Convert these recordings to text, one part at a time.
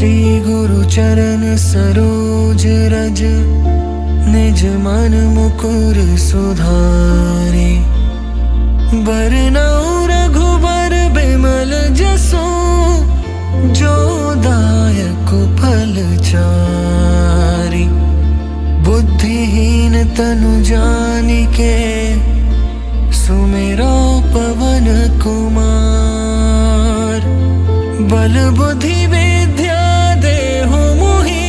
श्री गुरु चरण सरोज रज, निज मन मुकुर सुधारे। बरनउँ रघुबर बिमल जसु, जो दायक फल चारि। बुद्धिहीन तनु जानिके, सुमिरो पवन कुमार। बल बुद्धि विद्या देहु मोहि,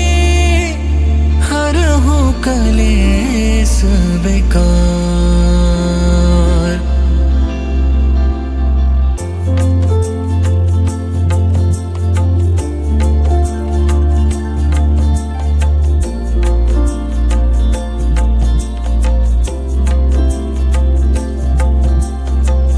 हरहु कलेस विकार।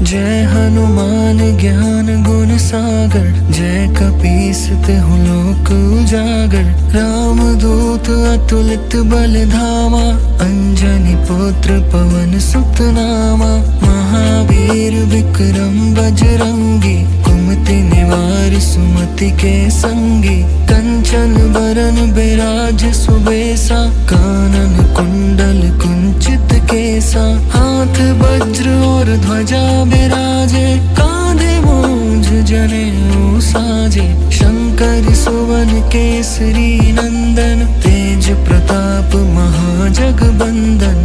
जय हनुमान ज्ञान गुण सागर, जय कपीस तिहुँ लोक उजागर। राम दूत अतुलित बल धामा, अंजनी पुत्र पवन सुत नामा। महावीर विक्रम बजरंगी, कुमति निवार सुमति के संगी। कंचन बरन बिराज सुबेसा, कानन कुंडल कुंचित केसा। हाथ वज्र और ध्वजा बिराजे, कांधे मूंज जनेऊ साजे। शंकर सुवन केसरी नंदन, तेज प्रताप महाजगबंदन।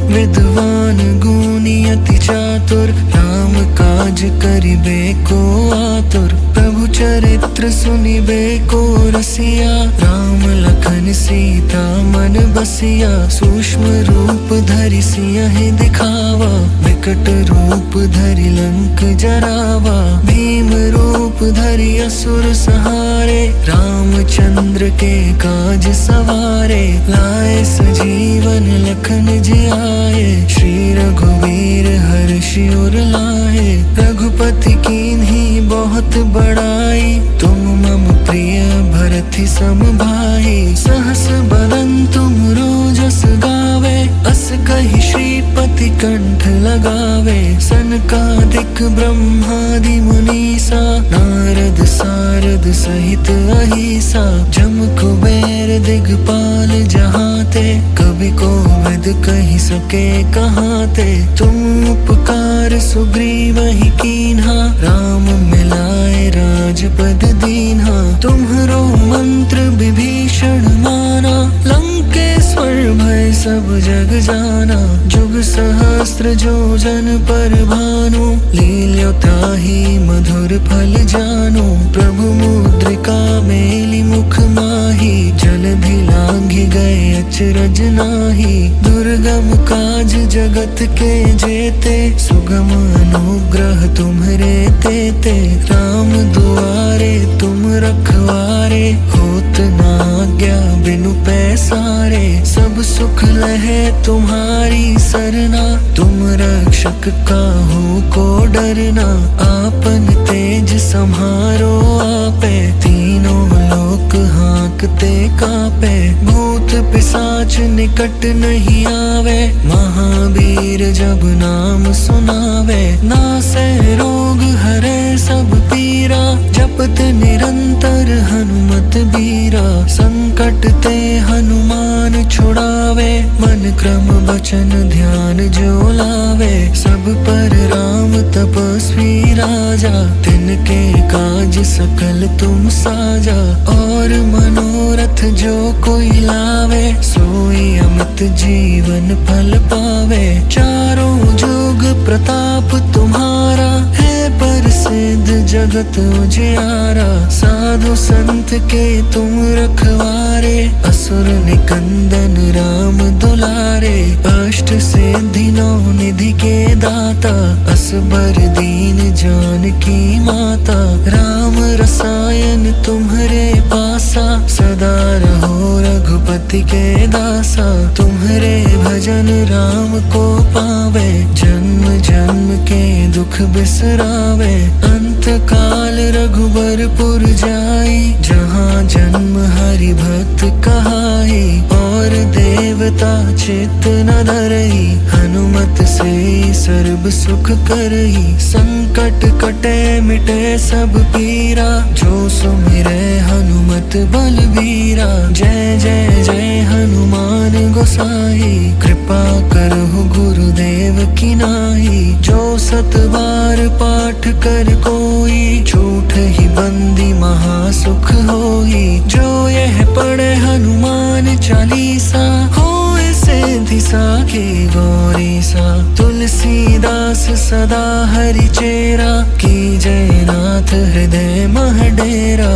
विद्वान गुणी अति चातुर, राम काज करिबे को आतुर। प्रभु चरित्र सुनिबे को रसिया, राम लखन सीता मन बसिया। सूक्ष्म रूप धरि सियहि दिखावा, विकट रूप धरि लंक जरावा। भीम रूप धरि असुर संहारे, रामचंद्र के काज सवारे। लाए सजीवन लखन जियाए, श्री रघुवीर हर्षि उर लाए। रघुपति कीन्ही बहुत बड़ाई, तुम मम प्रिय भरति सम भाई। सहस बदन तुम रोजस गावे, अस कहि श्रीपति कंठ लगावे। सनकादिक ब्रह्मादि मुनीसा, नारद सारद सहित अहिसा। जम कुबेर दिगपाल जहाते, कवि कोविद कहि सके कहाते। तुम उपकार सुग्रीवहि कीन्हा, राम मिलाए राजपद दीन्हा। तुम्हरो मंत्र विभीषण माना, लंकेश्वर भय सब जग जाना। जुग सहस्त्र जो जन पर भानु, लील्यो ताहि मधुर फल जानु। प्रभु मुद्रिका मेलि मुख माहि, जलधि लांघि गए अचरज नाहि। दुर्गम काज जगत के जेते, सुगम अनुग्रह तुम्हरे तेते। राम दुआरे तुम रखवारे, होत न आज्ञा बिनु पैसारे। सब सुख लहे तुम्हारी सरना, तुम रक्षक काहू को डरना। आपन तेज सम्हारो आपे, तीनों लोक हाँकते कापे। भूत पिशाच निकट नहीं आवे, महावीर जब नाम सुनावे। नासै रोग हरै सब पीरा, जपत निरंतर हनुमत बीरा। संकट ते हनुमान छुड़ावे, मन क्रम वचन ध्यान जो लावे। सब पर राम तपस्वी राजा, तिनके काज सकल तुम साजा। और मनोरथ जो कोई लावे, सोई अमित जीवन फल पावे। चारों जुग प्रताप तुम्हारा, है प्रसिद्ध जगत उजियारा। साधु संत के तुम रखवारे, असुर निकंदन राम दुलारे। अष्ट सिद्धि नौ निधि के दाता, असबर दीन जानकी माता। राम रसायन तुम्हरे पासा, सदा रहो रघुपति के दासा। तुम्हरे भजन राम को पावे, जन्म जन्म के दुख बिसरावे। अंत काल रघुबरपुर जाई, जहाँ जन्म हरि भक्त कहाई। और देवता चित्त न धरई, हनुमत से सर्व सुख करई। संकट कटे मिटे सब पीरा, जो सुमिरै हनुमत तुलित बलबीरा। जय जय जय हनुमान गोसाई, कृपा करहु गुरुदेव की नाई। जो 7 बार पाठ कर कोई, छूट ही बंदी महासुख होई। जो यह पढ़े हनुमान चालीसा, होए सिद्धि साखी गौरी सा। तुलसीदास सदा हरि चेरा, की जय नाथ हृदय मह डेरा।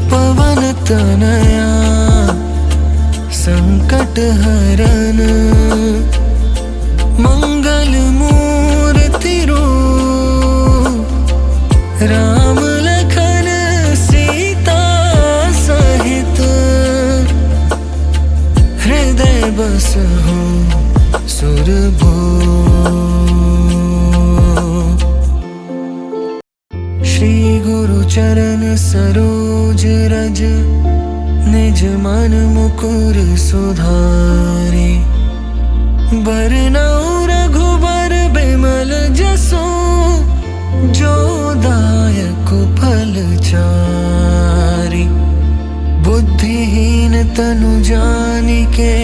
पवन तनया संकट हरन, मंगल मूर्ति रूप। राम लखन सीता सहित, हृदय बसहु सुरभूप। श्री गुरु चरण सरोज रज, निज मन मुकुर सुधारे। बरनउँ रघुबर बिमल जसु, जो दायक फल चारि। बुद्धिहीन तनु जानिके,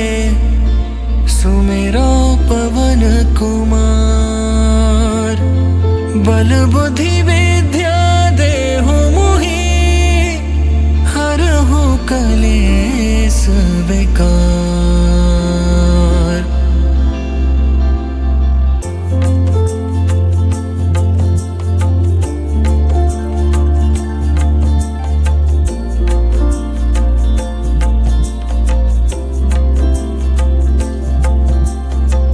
सुमिरो पवन कुमार। बल बुद्धि विद्या देहु मोहि, हरहु कलेस विकार।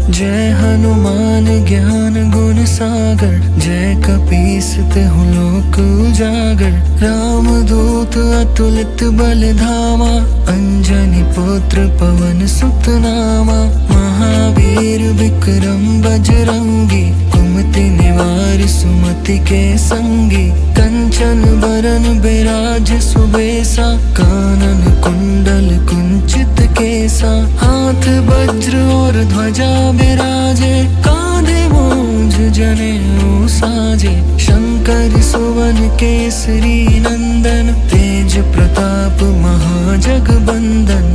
जय हनुमान ज्ञान गुण सागर, जय कपीस तिहुँ लोक उजागर। राम दूत अतुलित बल धामा, अंजनी पुत्र पवन सुत नामा। महावीर विक्रम बजरंगी, कुमति निवार सुमति के संगी। कंचन बरन बिराज सुबेसा, कानन कुंडल कुंचित केसा। हाथ वज्र और ध्वजा बिराजे, कांधे मूंज जनेऊ साजे। शंकर सुवन केसरी नंदन, तेज प्रताप महाजगबंदन।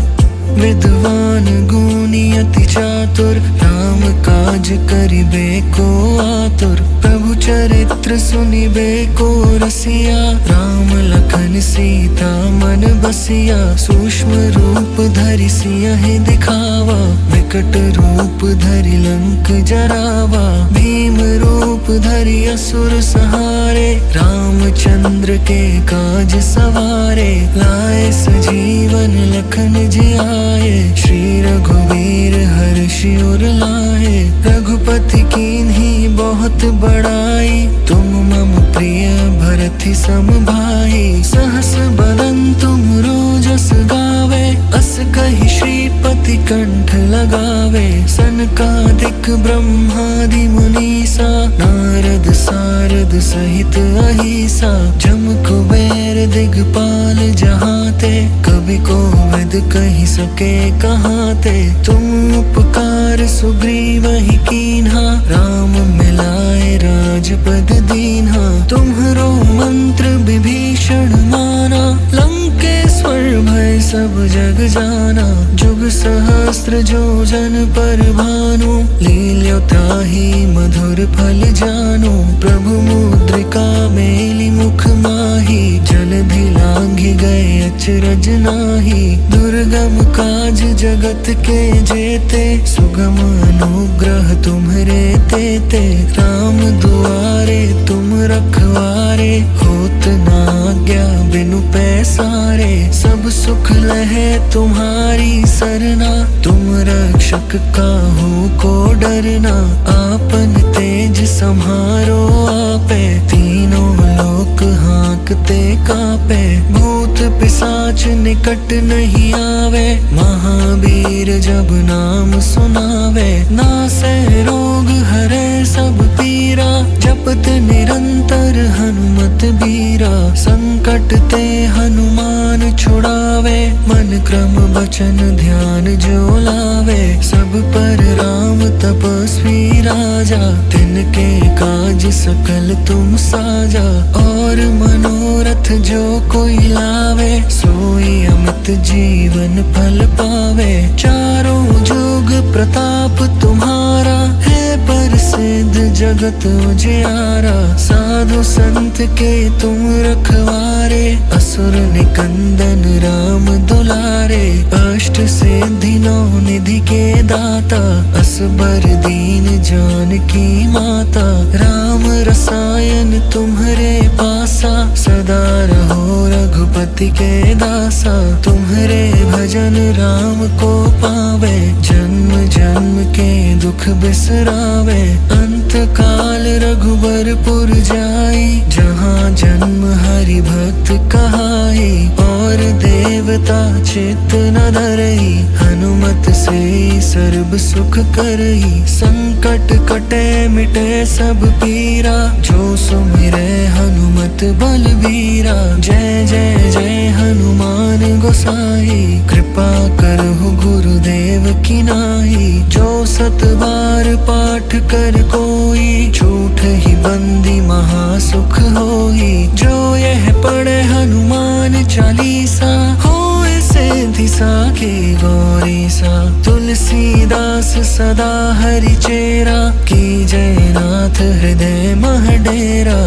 विद्वान गुणी अति चातुर, राम काज करिबे को आतुर। प्रभु चरित्र सुनिबे को रसिया, राम लखन सीता मन बसिया। सूक्ष्म रूप धरि सियहि दिखावा, विकट रूप धरि लंक जरावा। भीम रूप धरि असुर संहारे, रामचंद्र के काज सवारे। लाए सजीवन लखन जियाए, श्री रघुवीर हर्षि उर लाए। रघुपति कीन्ही बहुत बड़ाई, तुम मम प्रिय भरति सम भाई। सहस बदन तुमरो जस गावे, अस कहि श्रीपति कंठ लगावे। सनकादिक ब्रह्मादि मुनीसा, नारद सारद सहित अहिसा। जम कुबेर दिगपाल जहाते, कवि कोविद कहि सके कहाते। तुम उपकार सुग्रीवहि कीन्हा, राम मिलाए राजपद दीन्हा। तुम्हरो मंत्र विभीषण माना, लंकेश्वर भय सब जग जाना। जुग सहस्त्र जो जन पर भानु, लील्यो ताहि मधुर फल जानु। प्रभु मुद्रिका मेलि मुख माहि, जलधि लांघि गए अचरज नाहि। दुर्गम काज जगत के जेते, सुगम अनुग्रह तुम्हरे तेते। राम दुआरे तुम रखवारे, होत न आज्ञा बिनु पैसारे। सब सुख लहे तुम्हारी सरना, तुम रक्षक काहू को डरना। आपन तेज सम्हारो आपे, तीनों लोक हाँकते कापे। भूत पिशाच निकट नहीं आवे, महावीर जब नाम सुनावे। नासै रोग हरै सब पीरा, जपत निरंतर हनुमत बीरा। संत संकट ते हनुमान छुड़ावे, मन क्रम वचन ध्यान जो लावे। सब पर राम तपस्वी राजा, तिनके काज सकल तुम साजा। और मनोरथ जो कोई लावे, सोई अमित जीवन फल पावे। चारों जुग प्रताप तुम्हारा, है प्रसिद्ध जगत उजियारा। साधु संत के तुम रखवारे, असुर निकंदन राम दुलारे। अष्ट सिद्धि नौ निधि के दाता, असबर दीन जानकी माता। राम रसायन तुम्हरे पासा, सदा रहो रघुपति के दासा। तुम्हरे भजन राम को पावे, जन्म जन्म के दुख बिसरावे। अंत काल रघुबरपुर जाई, जहाँ जन्म हरि भक्त कहाई। और देवता चित्त न धरई, हनुमत से सर्ब सुख करई। संकट कटे मिटे सब पीरा, जो सुमिरे हनुमत बलबीरा। जय जय जय हनुमान गोसाई, कृपा करहु गुरुदेव की नाई। जो सत बार पाठ कर कोई, झूठ ही बंदी महासुख होई। जो यह पढ़े हनुमान चालीसा, होए सिद्धि साखी गौरी सा। तुलसीदास सदा हरि चेरा, की जय नाथ हृदय मह डेरा।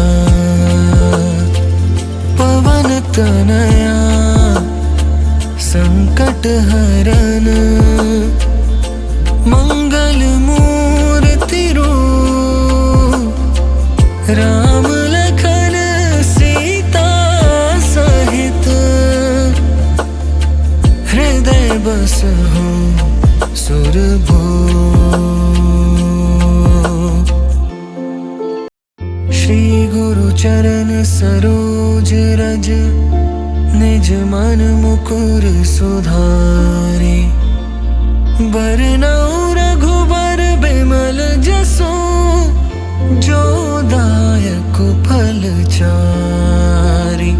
पवन तनया संकट हरन, मंगल मूर्ति रूप। राम लखन सीता सहित, हृदय बसहु सुरभूप। श्री गुरु चरण सरोज रज, निज मन मुकुर सुधारे। बरनउँ रघुबर बिमल जसु, जो दायक फल चारि।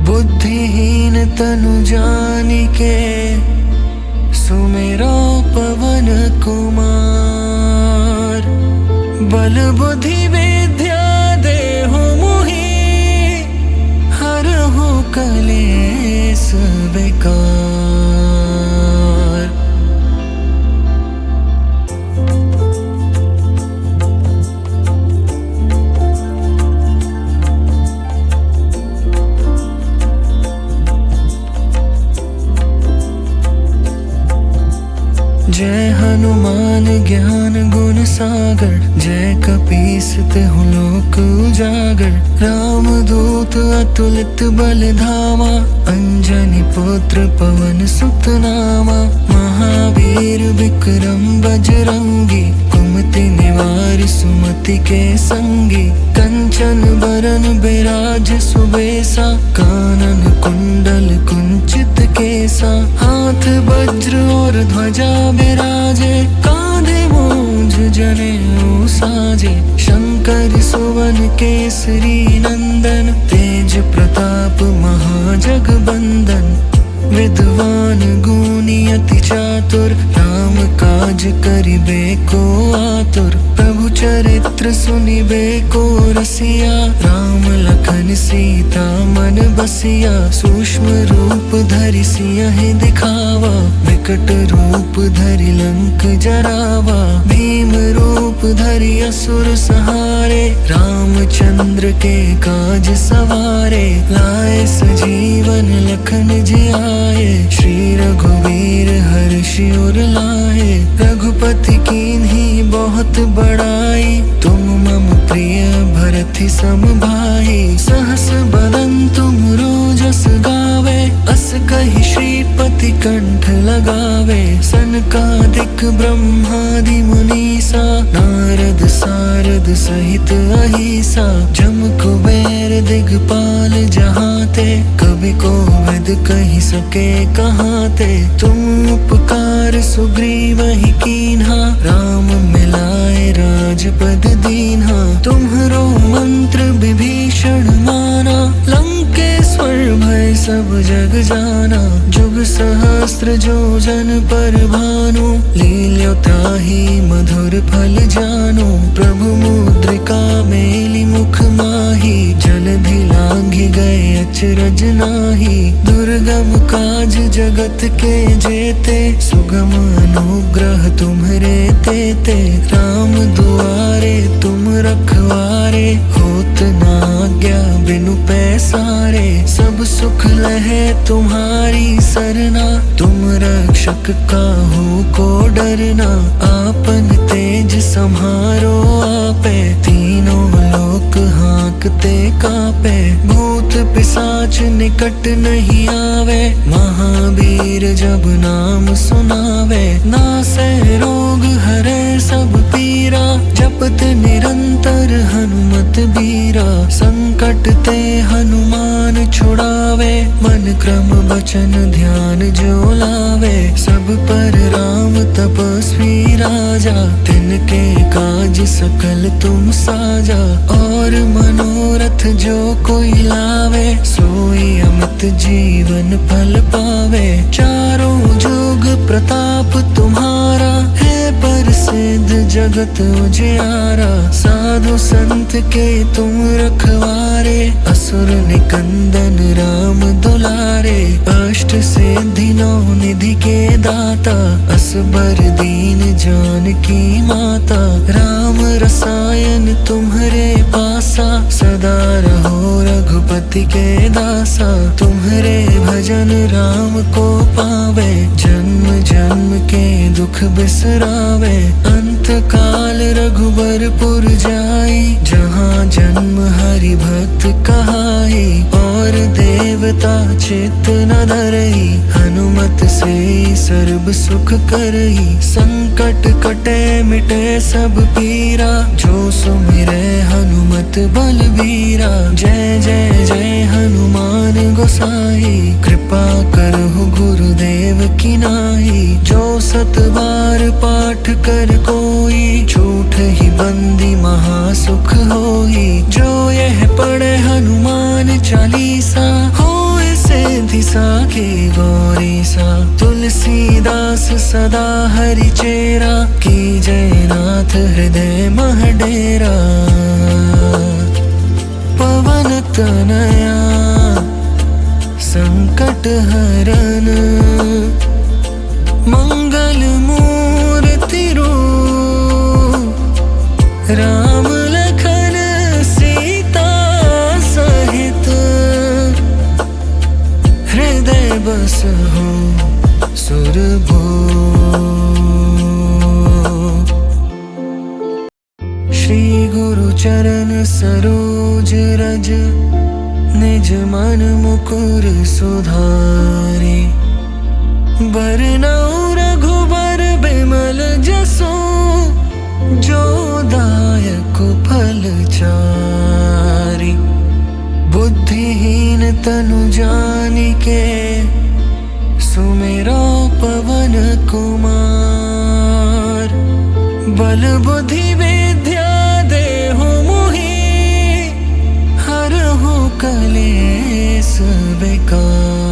बुद्धिहीन तनु जानिके, सुमिरो पवन कुमार। बल बुद्धि विद्या देहु मोहि, हरहु कलेस विकार। जय हनुमान ज्ञान गुण सागर, जय कपीस तिहुँ लोक उजागर। राम दूत अतुलित बल धामा, अंजनी पुत्र पवन सुत नामा। महावीर विक्रम बजरंगी, कुमति निवार सुमति के संगी। कंचन बरन बिराज सुबेसा, कानन कुंडल कुंचित केसा। हाथ वज्र और ध्वजा बिराजे, कांधे मूंज जनेऊ साजे। शंकर सुवन केसरी नंदन, तेज प्रताप महाजगबंदन। विद्वान गुणी अति चातुर, राम काज करिबे को आतुर। प्रभु चरित्र सुनिबे को रसिया, राम लखन सीता मन बसिया। सूक्ष्म रूप धरि सियहि दिखावा, विकट रूप धरि लंक जरावा। भीम रूप धरि असुर संहारे, रामचंद्र के काज सवारे। लाए सजीवन लखन जियाए, श्री रघुवीर हर्षि उर लाए। रघुपति कीन्ही बहुत बड़ाई, तुम मम प्रिय भरत सम भाई। सहस बदन तुम रोजस गावे, अस कहि श्रीपति कंठ लगावे। सनकादिक ब्रह्मादि मुनीसा, नारद सारद सहित अहिसा। जम कुबेर दिगपाल जहाते, कवि कोविद कहि सके कहाते। तुम उपकार सुग्रीवहि कीन्हा, राम मिलाए राजपद दीन्हा। तुम्हरो मंत्र विभीषण माना, लंकेश सब जग जाना। जुग सहस्त्र जो जन पर भानु, लील्यो ताहि मधुर फल जानो। प्रभु मुद्रिका मेली मुख माही, जलधि लांघि गए अचरज नाही। दुर्गम काज जगत के जेते, सुगम अनुग्रह तुम्हरे तेते। राम दुआरे तुम रखवारे, होत ना आज्ञा बिनु पैसारे। सब सुख लहे तुम्हारी सरना, तुम रक्षक काहू को डरना। आपन तेज सम्हारो आपे, तीनों लोक हाँकते कापे। भूत पिशाच निकट नहीं आवे, महावीर जब नाम सुनावे। नासै रोग हरे सब पीरा, जपत निरंतर हनुमत बीरा। संकट ते हनुमान छुड़ावे, मन क्रम बचन ध्यान जो लावे। सब पर राम तपस्वी राजा, तिनके काज सकल तुम साजा। और मनोरथ जो कोई लावे, सोई अमित जीवन फल पावे। चारों जुग प्रताप तुम्हारा, है प्रसिद्ध जगत उजियारा। साधु संत के तुम रखवारे, असुर निकंदन राम दुलारे। अष्ट सिद्धि नौ निधि के दाता, असबर दीन जानकी माता। राम रसायन तुम्हरे पासा, सदा रहो रघुपति के दासा। तुम्हरे भजन राम को पावे, जन्म जन्म के दुख बिसरावे। अंत काल रघुबरपुर जाई, जहाँ जन्म हरि भक्त कहाई। और देवता चित्त न धरई, हनुमत से सर्व सुख करई। संकट कटे मिटे सब पीरा, जो सुमिरे हनुमत बलबीरा। जय जय जय हनुमान गोसाई, कृपा करहु गुरुदेव की नाई। जो सत बार पाठ कर कोई, झूठ ही बंदी महासुख होई। जो यह पढ़े हनुमान चालीसा, होए सिद्धि साखी गौरी सा। तुलसीदास सदा हरि चेरा, की जय नाथ हृदय मह डेरा। पवन तनया संकट हरन, मंगल मूर्ति रूप। राम लखन सीता सहित, हृदय बसहु सुरभूप। श्री गुरु चरण सरोज रज, निज मन मुकुर सुधारे। बरनउँ रघुबर बिमल जसु, जो दायक फल चारि। बुद्धिहीन तनु जानिके, सुमिरो पवन कुमार। बल बुद्धि विद्या देहु मोहि, हरहु कलेस विकार।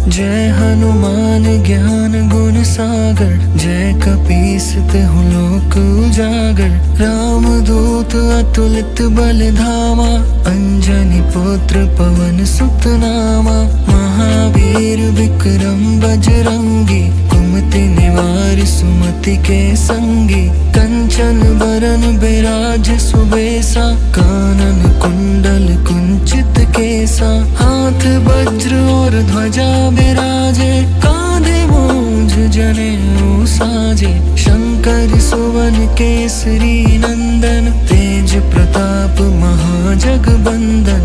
जय हनुमान ज्ञान गुण सागर, जय कपीस तिहुँ लोक उजागर। राम दूत अतुलित बल धामा, अंजनी पुत्र पवन सुत नामा। महावीर विक्रम बजरंगी, कुमति निवार सुमति के संगी। कंचन बरन बिराज सुबेसा, कानन कुंडल कुंचित केसा। हाथ वज्र और ध्वजा बिराजे, कांधे मूंज जनेऊ साजे। शंकर सुवन केसरी नंदन, तेज प्रताप महाजगबंदन।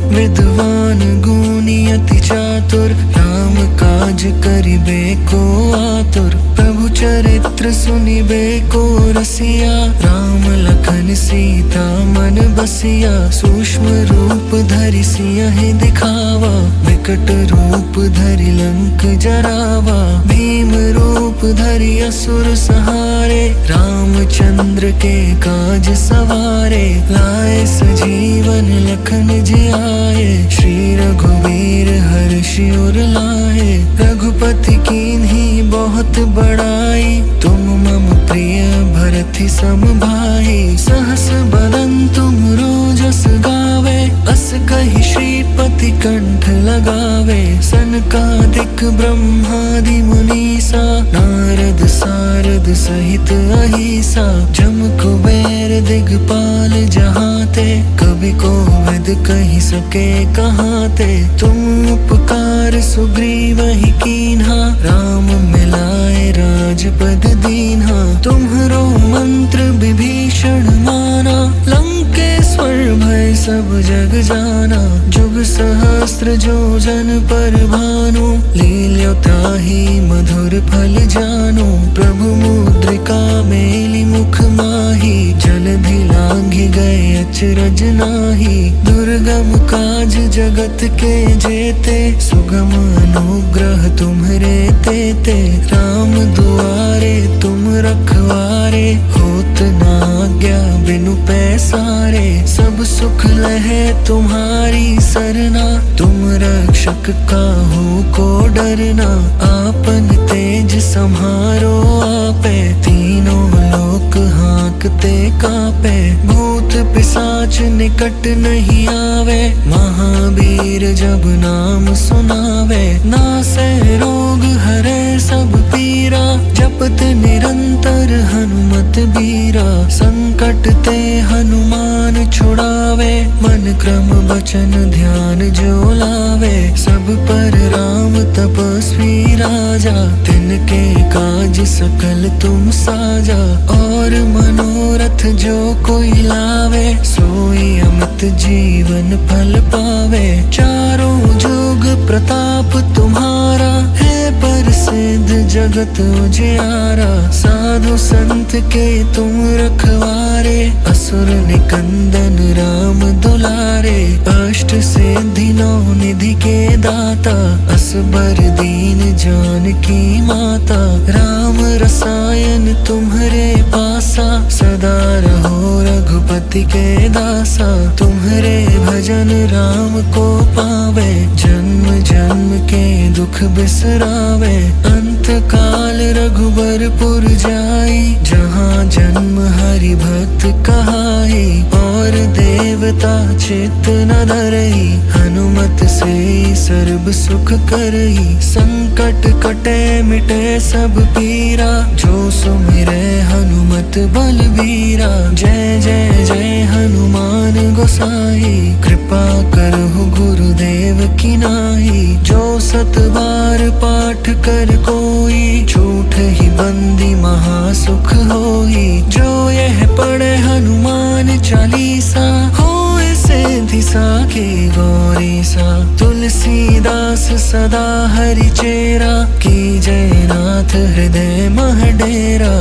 विद्वान गुणी अति चातुर, राम काज करिबे को आतुर। प्रभु चरित्र सुनिबे को रसिया, राम लखन सीता मन बसिया। सूक्ष्म रूप धरि सियहि दिखावा, विकट रूप धरि लंक जरावा। भीम रूप धरि असुर सहारे, रामचंद्र के काज सवारे। लाए सजीवन लखन जियाए, श्री रघुवीर हर्षि उर लाए। रघुपति कीन्ही बहुत बड़ाई, तुम मम प्रिय भरति सम भाई। सहस बदन तुम रोजस गावे, अस कहि श्रीपति कंठ लगावे। सनकादिक ब्रह्मादि मुनीसा, नारद सारद सहित अहिसा। जम कुबेर दिगपाल जहाते, कवि कोविद कहि सके कहाते। तुम उपकार सुग्रीवहि कीन्हा, राम मिलाए राजपद दीन्हा। तुम्हरो मंत्र विभीषण माना, लंकेश्वर भय सब जग जाना। जुग सहस्त्र जो जन पर भानु, लील्यो ताहि मधुर फल जानु। प्रभु मुद्रिका मेलि मुख माहि, जलधि लांघि गए अचरज नाहि। दुर्गम काज जगत के जेते, सुगम अनुग्रह तुम्हरे तेते। राम दुआरे तुम रखवारे, होत न आज्ञा बिनु पैसारे। सब सुख लहे तुम्हारी सरना, तुम रक्षक काहू को डरना। आपन तेज सम्हारो आपे, तीनों लोक हाँकते कापे। भूत पिशाच निकट नहीं आवे, महावीर जब नाम सुनावे। नासै रोग हरै सब पीरा, जपत निरंतर हनुमत बीरा। संकट ते हनुमान छुड़ावे, मन क्रम वचन ध्यान जो लावे। सब पर राम तपस्वी राजा, तिनके काज सकल तुम साजा। और मनोरथ जो कोई लावे, सोई अमित जीवन फल पावे। चारों जुग प्रताप तुम्हारा, है प्रसिद्ध जगत उजियारा। साधु संत के तुम रखवारे, असुर निकंदन राम दुलारे। अष्ट सिद्धि नौ निधि के दाता, असबर दीन जानकी माता। राम रसायन तुम्हरे पासा, सदा रहो रघुपति के दासा। तुम्हरे भजन राम को पावे, जन्म जन्म के दुख बिसरावे। अंत काल रघुबरपुर जाई, जहाँ जन्म हरि भक्त कहाई। और देवता चित्त न धरई, हनुमत से सर्व सुख करई। संकट कटे मिटे सब पीरा, जो सुमिरै हनुमत बलबीरा। जय जय जय हनुमान गोसाई, कृपा करहु गुरुदेव की नाई। जो सत बार पाठ कर कोई, झूठ ही बंदी महासुख होई। जो यह पढ़े हनुमान चालीसा, होए सिद्धि साखी गौरी सा। तुलसीदास सदा हरि चेरा, की जय नाथ हृदय मह डेरा।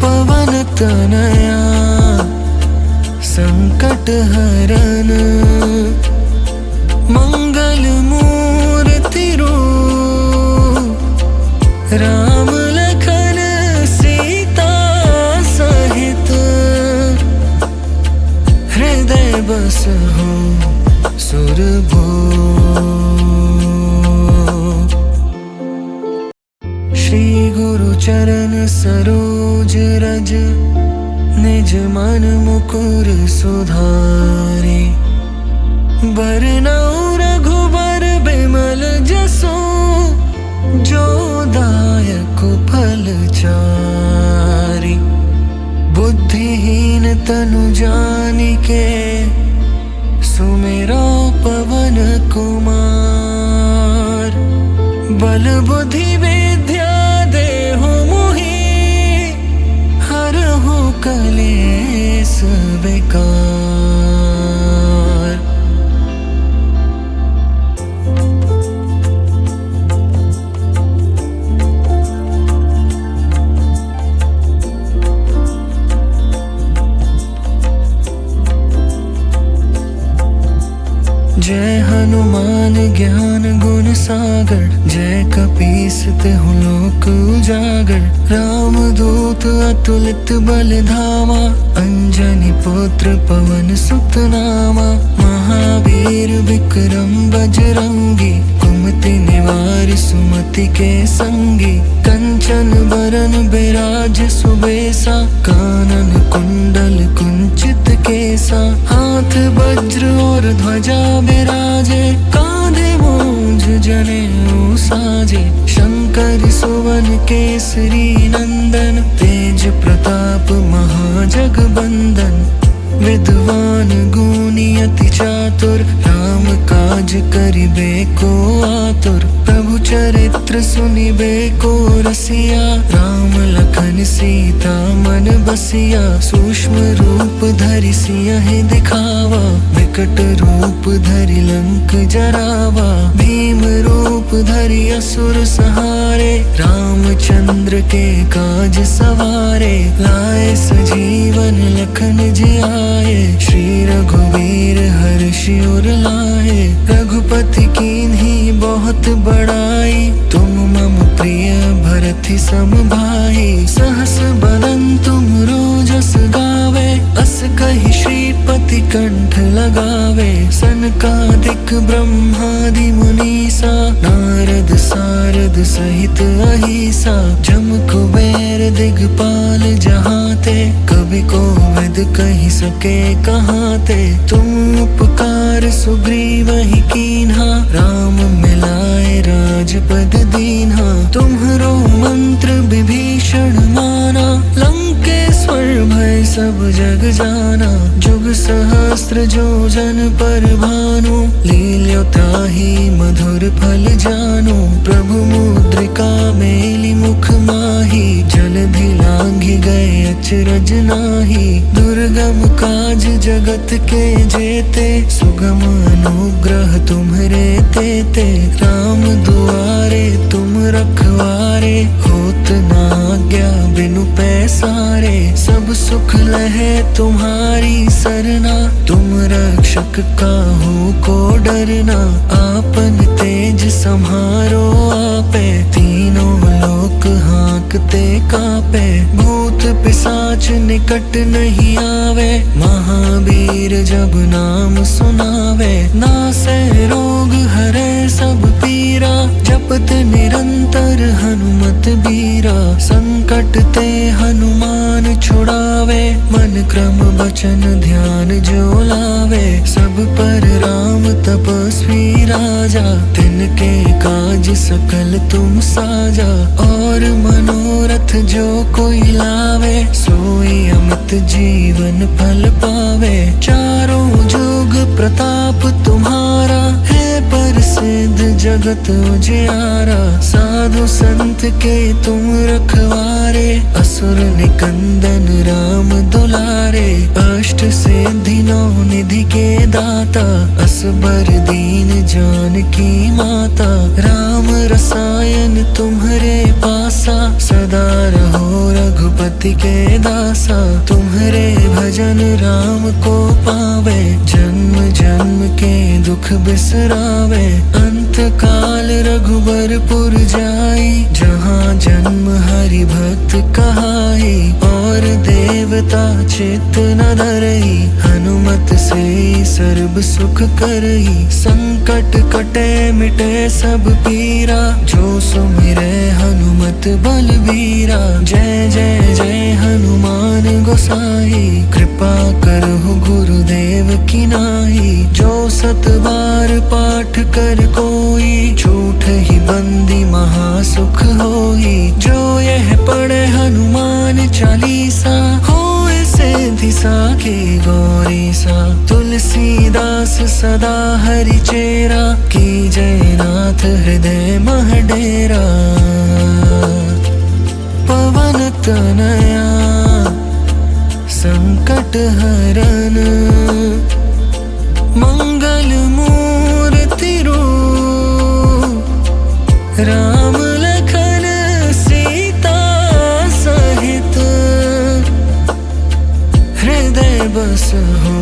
पवन तनया संकट हरन, मंगल मूर्ति रूप। राम लखन सीता सहित, हृदय बसहु सुरभूप। श्री गुरु चरण सरोज रज, निज मन मुकुर सुधारे। बरनउँ रघुबर बिमल जसु, जो दायक फल चारि। बुद्धिहीन तनु जानिके, सुमिरो पवन कुमार। बल बुद्धि विद्या देहु मोहि, हरहु कलेस विकार। जय हनुमान ज्ञान गुण सागर, जय कपीस तिहु लोक उजागर। राम दूत अतुलित बल धामा, अंजनी पुत्र पवन सुत नामा। महावीर विक्रम बजरंगी, कुमति निवार सुमति के संगी। कंचन बरन बिराज सुबेसा, कानन कुंडल कुंचित केसा। हाथ वज्र और ध्वजा बिराजे, कांधे मूंज जनेऊ साजे। शंकर सुवन केसरी नंदन, तेज प्रताप महाजगबंदन। विद्वान गुणी अति चातुर, राम काज करिबे को आतुर। प्रभु चरित्र सुनिबे को रसिया, राम लखन सीता मन बसिया। सूक्ष्म रूप धरि सियहि दिखावा, विकट रूप धरि लंक जरावा। भीम रूप धरि असुर संहारे, रामचंद्र के काज सवारे। लाए सजीवन लखन जियाए, श्री रघुवीर हर्षि उर लाए। रघुपति कीन्ही बहुत बड़ाई, तुम मम प्रिय भरति सम भाई। सहस बदन तुम रोजस गावे, अस कहि श्रीपति कंठ लगावे। सनकादिक ब्रह्मादि मुनीसा, नारद सारद सहित अहिसा। जम कुबेर दिगपाल जहाते, कवि कोविद कहि सके कहाते। तुम उपकार सुग्रीवहि कीन्हा, राम मिलाए राजपद दीन्हा। तुम्हरो मंत्र विभीषण माना, लंकेश्वर भय सब जग जाना। जुग सहस्त्र जो जन पर भानु, लील्यो ताहि मधुर फल जानु। प्रभु मुद्रिका मेलि मुख माहि, जलधि लांघि गए अचरज नाहि। दुर्गम काज जगत के जेते, सुगम अनुग्रह तुम्हरे तेते। राम दुआरे तुम रखवारे, होत न आज्ञा बिनु पैसारे। सब सुख लहे तुम्हारी सरना, तुम रक्षक काहू को डरना। आपन तेज सम्हारो आपे, तीनों लोक हाँकते कापे। भूत पिशाच निकट नहीं आवे, महावीर जब नाम सुनावे। नासै रोग हरै सब पीरा, जपत निरंतर हनुमत बीरा। संकट ते हनुमान छुड़ावे, मन क्रम वचन ध्यान जो लावे। सब पर राम तपस्वी राजा, तिनके काज सकल तुम साजा। और मनोरथ जो कोई लावे, सोई अमित जीवन फल पावे। चारों जुग प्रताप तुम्हारा, है प्रसिद्ध जगत उजियारा। साधु संत के तुम रखवारे, असुर निकंदन राम दुलारे। अष्ट सिद्धि नौ निधि के दाता, असबर दीन जानकी माता। राम रसायन तुम्हरे पासा, सदा रहो रघुपति के दासा। तुम्हरे भजन राम को पावे, जन्म जन्म के दुख बिसरावे। अंत काल रघुबरपुर जाई, जहाँ जन्म हरि भक्त कहाई। और देवता चित्त न धरई, हनुमत से सर्व सुख करई। संकट कटे मिटे सब पीरा, जो सुमिरै हनुमत बलबीरा। जय जय जय हनुमान गोसाई, कृपा करहु गुरुदेव की नाई। जो सत बार पाठ कर कोई, छूट ही बंदी महासुख होई। जो यह पढ़े हनुमान चालीसा, होए सिद्धि साखी गौरी सा। तुलसीदास सदा हरि चेरा, की जय नाथ हृदय मह डेरा। पवन तनया संकट हरन, मंगल मूर्ति रूप। राम लखन सीता सहित, हृदय बसहु